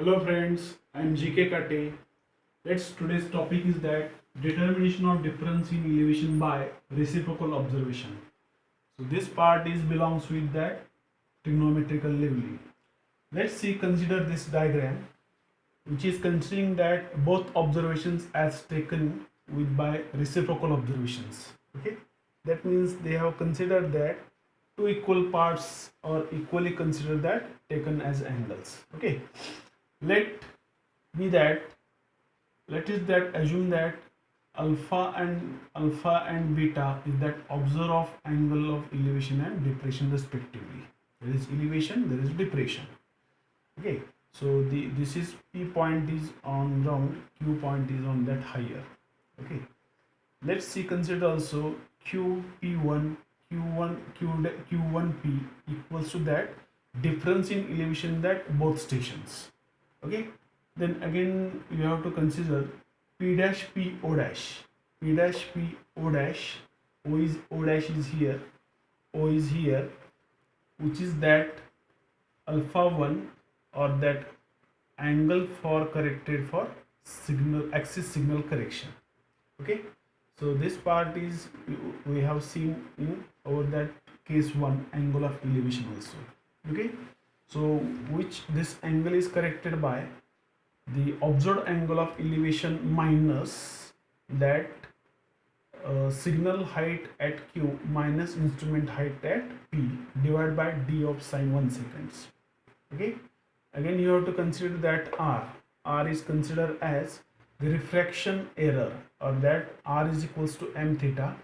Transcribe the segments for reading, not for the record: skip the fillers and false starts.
Hello friends, I am GK Kate. Today's topic is that determination of difference in elevation by reciprocal observation. So this part is belongs with that trigonometrical leveling. Let's see consider this diagram which is considering that both observations as taken with by reciprocal observations. Okay, that means they have considered that two equal parts or equally consider that taken as angles. Okay, let be that let is that assume that alpha and beta is that observe of angle of elevation and depression respectively. There is elevation, there is depression. Okay, so this is P point is on ground, Q point is on that higher. Okay, let's see consider also Q P1 Q1 Q1 P equals to that difference in elevation that both stations. Okay, then again you have to consider P dash P O dash, P dash P O dash, O dash is here, O is here, which is that alpha 1 or that angle for corrected for signal axis signal correction. Okay, so this part is we have seen in over that case 1 angle of elevation also. Okay, so which this angle is corrected by the observed angle of elevation minus that signal height at Q minus instrument height at P divided by d of sine 1 seconds. Okay, again you have to consider that R is considered as the refraction error, or that R is equals to m theta.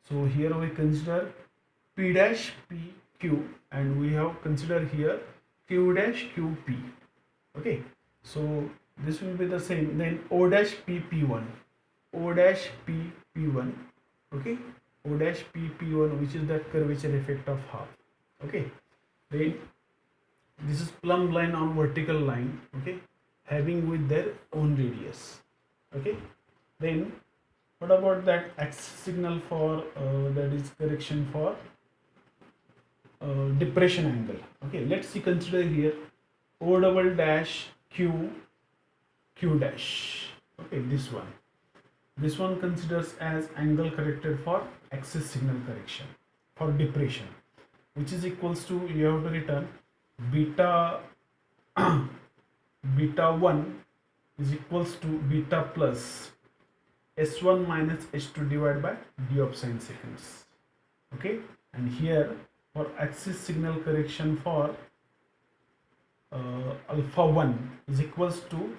So here we consider P dash P Q and we have considered here Q dash Q P. Okay, so this will be the same. Then O dash P P1, O dash P P1. Okay, O dash P P1, which is that curvature effect of half. Okay, then this is plumb line on vertical line. Okay, having with their own radius. Okay, then what about that axis signal for that is correction for depression angle? Okay, let's see consider here O double dash Q dash. Okay, this one considers as angle corrected for axis signal correction for depression, which is equals to, you have to return beta beta 1 is equals to beta plus s1 minus h2 divided by d of sine seconds. Okay, and here for axis signal correction for alpha 1 is equals to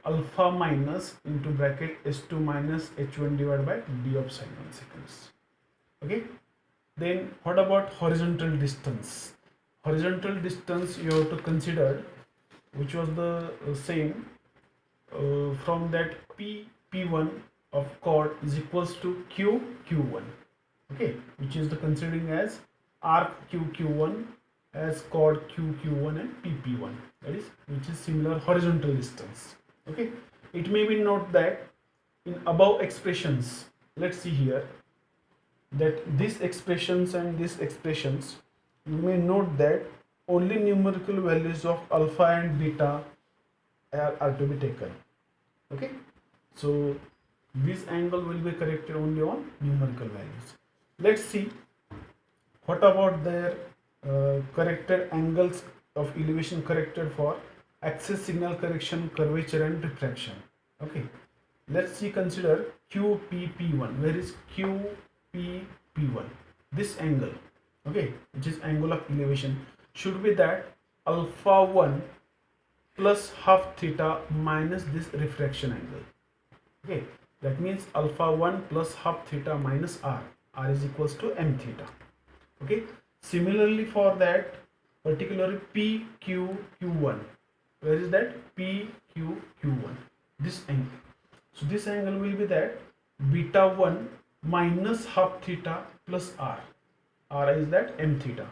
alpha minus into bracket s2 minus h1 divided by d of sine 1 seconds. Okay, then what about horizontal distance? Horizontal distance you have to consider, which was the same from that P1 of chord is equals to Q1. Okay, which is the considering as arc Q1 as chord Q1 and PP1, that is which is similar horizontal distance. Okay, it may be note that in above expressions, let's see here that these expressions and these expressions, you may note that only numerical values of alpha and beta are to be taken. Okay, so this angle will be corrected only on numerical values. Let's see what about their corrected angles of elevation corrected for axis signal correction, curvature and refraction. Okay, let's see consider QPP1. Where is QPP1? This angle, okay, which is angle of elevation, should be that alpha 1 plus half theta minus this refraction angle. Okay, that means alpha 1 plus half theta minus r is equals to m theta. Okay, similarly for that particular PQQ1, where is that PQQ1? This angle. So this angle will be that beta 1 minus half theta plus r is that m theta.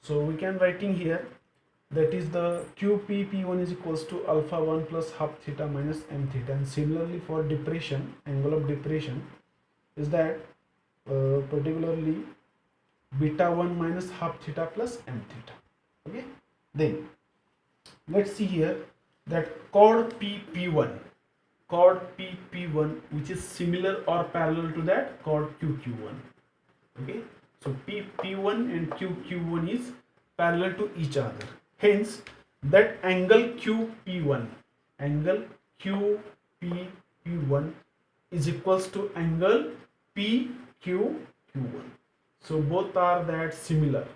So we can writing here that is the QPP1 is equals to alpha 1 plus half theta minus m theta. And similarly for depression, angle of depression is that particularly beta 1 minus half theta plus m theta. Okay, then let's see here that chord PP1, chord PP1 which is similar or parallel to that chord QQ1. Okay, so P1 and QQ1 is parallel to each other. Hence, that angle QP1, angle QPP1 is equals to angle PQQ1. So both are that similar.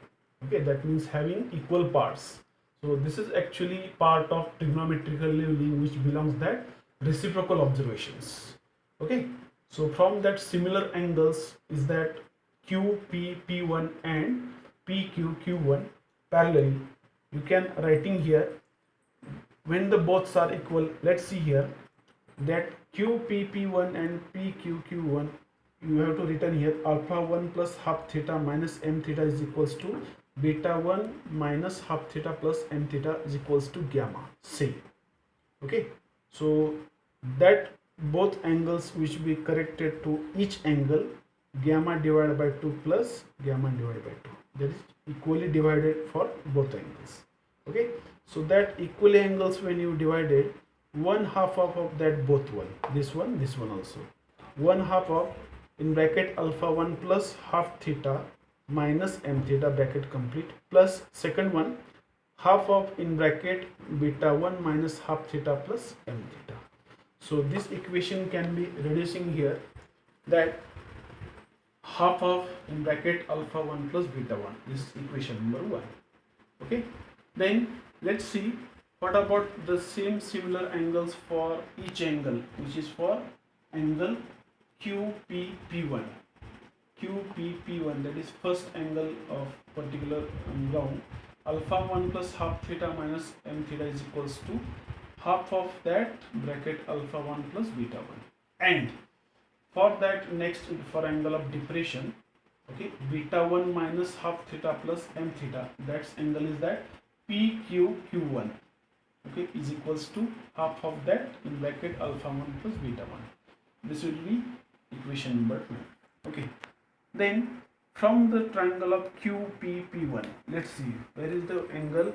Okay, that means having equal parts. So this is actually part of trigonometrical leveling, which belongs that reciprocal observations. Okay, so from that similar angles is that QPP1 and PQQ1 parallel. You can writing here when the boths are equal. Let's see here that QPP1 and PQQ1, you have to written here alpha 1 plus half theta minus m theta is equals to beta 1 minus half theta plus m theta is equals to gamma. Same. Okay, so that both angles which be corrected to each angle, gamma divided by 2 plus gamma divided by 2, that is equally divided for both angles. Okay, so that equally angles when you divided, one half of that both one, this one also, one half of in bracket alpha 1 plus half theta minus m theta bracket complete, plus second one half of in bracket beta 1 minus half theta plus m theta. So this equation can be reducing here that half of in bracket alpha 1 plus beta 1, this is equation number 1. Okay, then let's see what about the same similar angles for each angle, which is for angle QPP1. QPP1, that is first angle of particular ground, alpha 1 plus half theta minus m theta is equals to half of that bracket alpha 1 plus beta 1. And for that next, for angle of depression, okay, beta 1 minus half theta plus m theta, that angle is that PQQ1, okay, is equals to half of that in bracket alpha 1 plus beta 1. This will be equation number 2. Okay, then from the triangle of QPP1, let's see where is the angle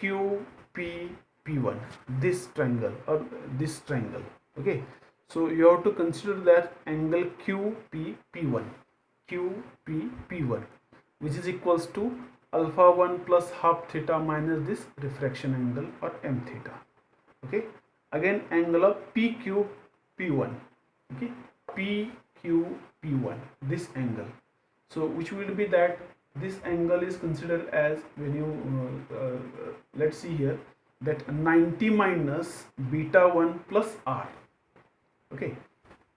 QPP1, this triangle or this triangle. Okay, so you have to consider that angle QPP1, which is equals to alpha 1 plus half theta minus this refraction angle or m theta. Okay, again angle of PQP1, okay, PQP1, this angle. So which will be that this angle is considered as, when you let's see here that 90 minus beta 1 plus r. Okay,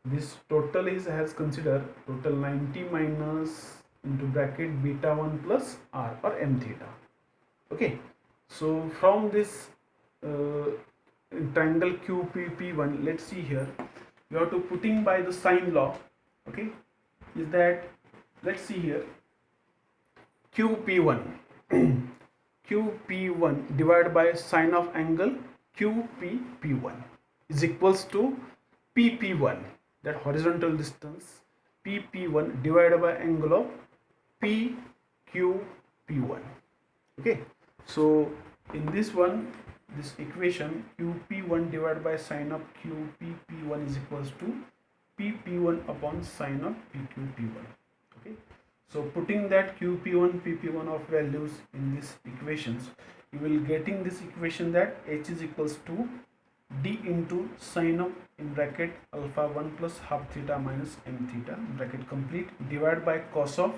this total is has considered total 90 minus into bracket beta 1 plus r or m theta. Okay, so from this triangle QPP1, let's see here, you have to putting by the sine law. Okay, is that, let's see here, QP1 QP1 divided by sine of angle QPP1 is equals to PP1, that horizontal distance PP1 divided by angle of PQP1. Okay, so in this one, this equation QP1 divided by sine of QPP1 is equals to PP1 upon sine of PQP1. Okay, so putting that QP1 PP1 of values in these equations, you will getting this equation that H is equals to D into sine of in bracket alpha 1 plus half theta minus m theta bracket complete divided by cos of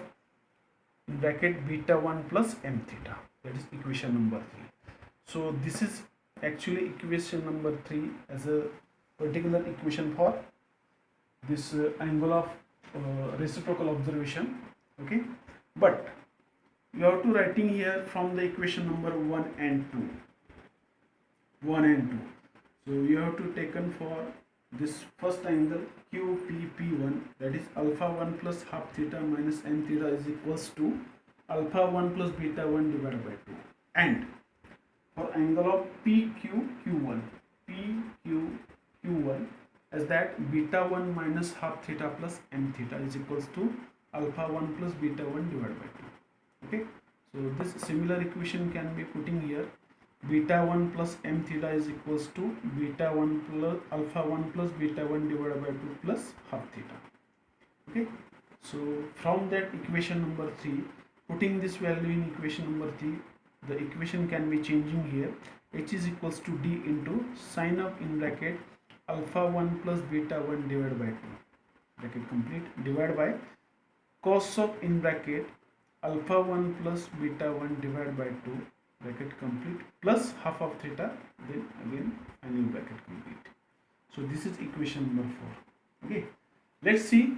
in bracket beta 1 plus m theta. That is equation number 3. So this is actually equation number 3 as a particular equation for this angle of reciprocal observation. Okay, but you have to writing here from the equation number 1 and 2. So you have to taken for this first angle QPP1, that is alpha 1 plus half theta minus m theta is equals to alpha 1 plus beta 1 divided by 2. And for angle of PQQ1, as that beta 1 minus half theta plus m theta is equals to alpha 1 plus beta 1 divided by 2. Okay, so this similar equation can be putting here beta 1 plus m theta is equals to beta 1 plus alpha 1 plus beta 1 divided by 2 plus half theta. Okay, so from that equation number 3, putting this value in equation number 3, the equation can be changing here. H is equals to d into sine of in bracket alpha 1 plus beta 1 divided by 2 bracket complete divided by cos of in bracket alpha 1 plus beta 1 divided by 2 bracket complete plus half of theta, then again final bracket complete. So this is equation number 4. Okay, let's see.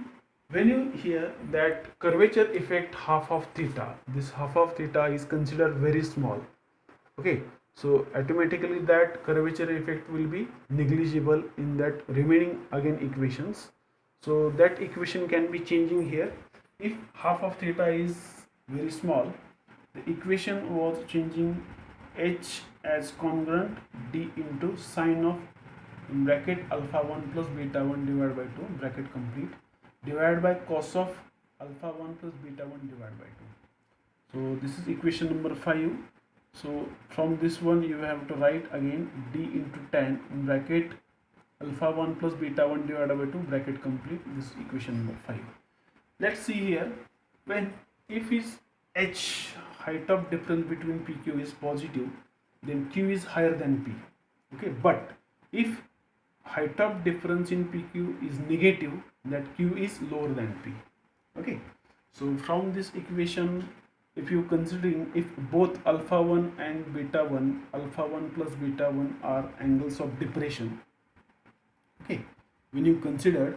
When you hear that curvature effect half of theta, this half of theta is considered very small. Okay, so automatically that curvature effect will be negligible in that remaining again equations. So that equation can be changing here. If half of theta is very small, the equation was changing h as congruent d into sine of in bracket alpha 1 plus beta 1 divided by 2 bracket complete divided by cos of alpha 1 plus beta 1 divided by 2. So this is equation number 5. So from this one you have to write again d into tan in bracket alpha 1 plus beta 1 divided by 2 bracket complete. This is equation number 5. Let's see here, when if is h height of difference between PQ is positive, then Q is higher than P. Okay, but if height of difference in PQ is negative, that Q is lower than P. Okay, so from this equation, if you considering if both alpha 1 and beta 1, alpha 1 plus beta 1 are angles of depression. Okay, when you consider,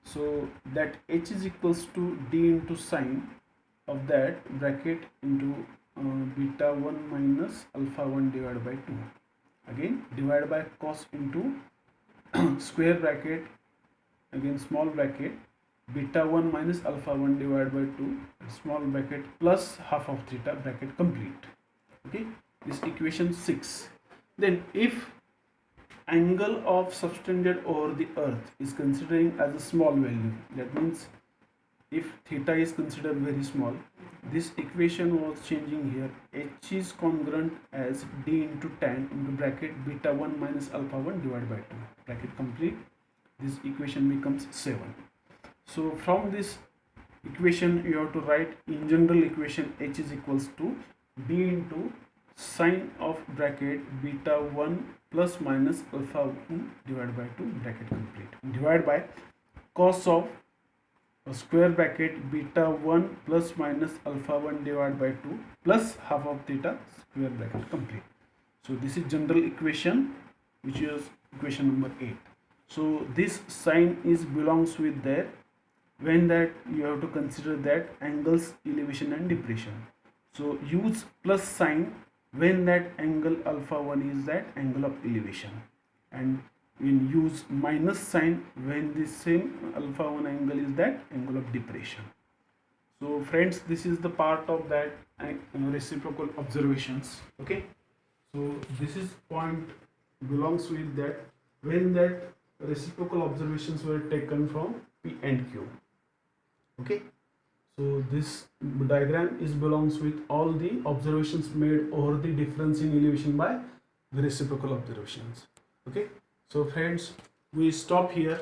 so that h is equals to d into sine of that bracket into beta 1 minus alpha 1 divided by 2, again divided by cos into square bracket again small bracket beta 1 minus alpha 1 divided by 2 small bracket plus half of theta bracket complete. Okay, this equation 6. Then if angle of subtended over the earth is considering as a small value, that means if theta is considered very small, this equation was changing here. H is congruent as d into tan into bracket beta 1 minus alpha 1 divided by 2 bracket complete. This equation becomes 7. So from this equation you have to write in general equation H is equals to d into sine of bracket beta 1 plus minus alpha 1 divided by 2 bracket complete divided by cos of square bracket beta 1 plus minus alpha 1 divided by 2 plus half of theta square bracket complete. So this is general equation, which is equation number 8. So this sign is belongs with that, when that you have to consider that angles elevation and depression. So use plus sign when that angle alpha 1 is that angle of elevation, and we'll use minus sign when this same alpha 1 angle is that angle of depression. So friends, this is the part of that reciprocal observations. Okay, so this is point belongs with that when that reciprocal observations were taken from P and Q. Okay, so this diagram is belongs with all the observations made over the difference in elevation by the reciprocal observations. Okay, so friends, we stop here.